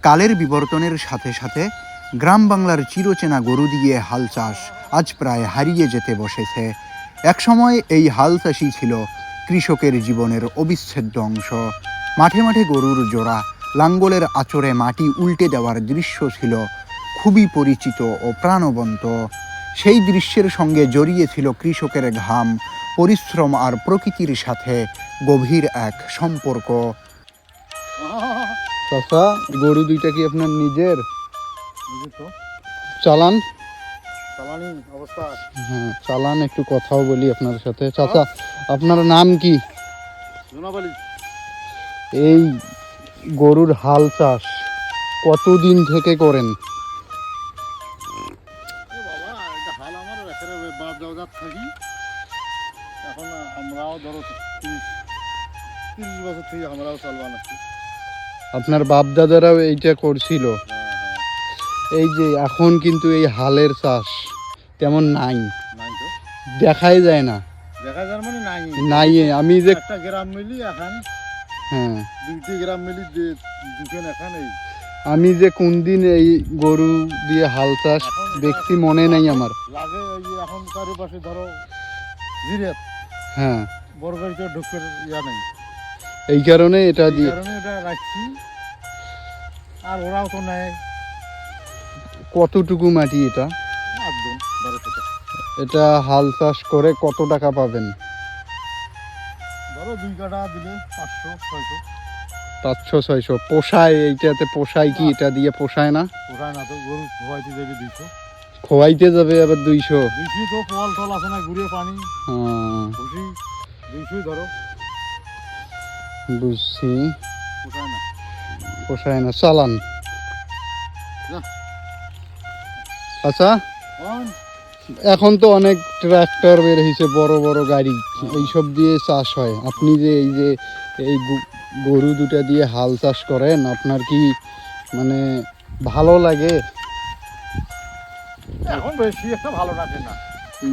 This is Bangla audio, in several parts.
কালের বিবর্তনের সাথে সাথে গ্রাম বাংলার চিরচেনা গরু দিয়ে হাল চাষ আজ প্রায় হারিয়ে যেতে বসেছে। একসময় এই হাল চাষই ছিল কৃষকের জীবনের অবিচ্ছেদ্য অংশ। মাঠে মাঠে গরুর জোড়া, লাঙ্গলের আঁচড়ে মাটি উল্টে দেওয়ার দৃশ্য ছিল খুবই পরিচিত ও প্রাণবন্ত। সেই দৃশ্যের সঙ্গে জড়িয়ে ছিল কৃষকের ঘাম, পরিশ্রম আর প্রকৃতির সাথে গভীর এক সম্পর্ক। চাচা, গরু দুইটা কি আপনার নিজের? চালান? হ্যাঁ, চালান। একটু কথাও বলি আপনার সাথে। চাচা, আপনার নাম কি? এই গরুর হাল চাষ কতদিন থেকে করেন? আপনার বাপ দাদারাও এইটা করছিল? এই যে এখন কিন্তু এই হালের চাষ তেমন নাই, দেখাই যায় না। নাই। আমি যে একটা গ্রাম মিলি এখন, হ্যাঁ, দুইটি গ্রাম মিলি দুখান এখন। এই আমি যে কোন দিন এই গরু দিয়ে হাল চাষ দেখছি মনে নেই আমার। লাগে এই যে এখন চারিপাশে ধরো জিরাত, হ্যাঁ, বড় গাড়িতে ঢুকের নেই, এই কারণে এটা দিয়ে এটা রাখছি। আর ওরাও তো নেয়। কতটুকু মাটি এটা? একদম 12 এটা হাল চাষ করে কত টাকা পাবেন? ধরো 2 কাঠা দিলে 500-600। 500-600 পোষায়? এইটাতে পোষায় কি? এটা দিয়ে পোষায় না? পোষায় না তো, গরু খোয়াইতে যাবে 200। খোয়াইতে যাবে আবার 200? 200 তো পল টল আছে না, ঘুরে পানি খুশি 200 ধরো। বুঝছি। পোষায় না, পোষায় না। চালান। আচ্ছা, এখন তো অনেক ট্রাক্টর বের হয়েছে, বড় বড় গাড়ি, এইসব দিয়ে চাষ হয়। আপনি যে এই গরু দুটা দিয়ে হাল চাষ করেন, আপনার কি মানে ভালো লাগে? এখন বেশি একটা ভালো লাগে না।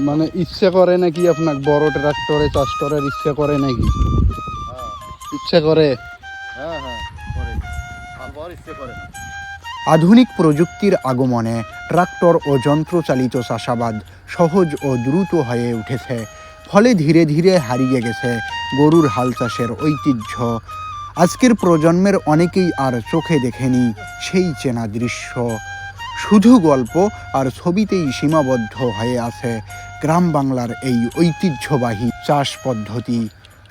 মানে ইচ্ছা করে নাকি আপনার বড় ট্রাক্টরে চাষ করার ইচ্ছা করে নাকি? ইচ্ছা করে? হ্যাঁ হ্যাঁ করে, আর ইচ্ছে করে না। আধুনিক প্রযুক্তির আগমনে ট্রাক্টর ও যন্ত্রচালিত চাষাবাদ সহজ ও দ্রুত হয়ে উঠেছে। ফলে ধীরে ধীরে হারিয়ে গেছে গরুর হাল চাষের ঐতিহ্য। আজকের প্রজন্মের অনেকেই আর চোখে দেখেনি সেই চেনা দৃশ্য। শুধু গল্প আর ছবিতেই সীমাবদ্ধ হয়ে আছে গ্রাম বাংলার এই ঐতিহ্যবাহী চাষ পদ্ধতি।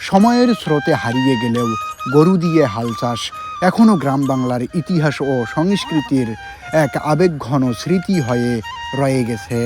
সময়ের স্রোতে হারিয়ে গেলেও গরু দিয়ে হাল চাষ এখনও গ্রাম বাংলার ইতিহাস ও সংস্কৃতির এক আবেগঘন স্মৃতি হয়ে রয়ে গেছে।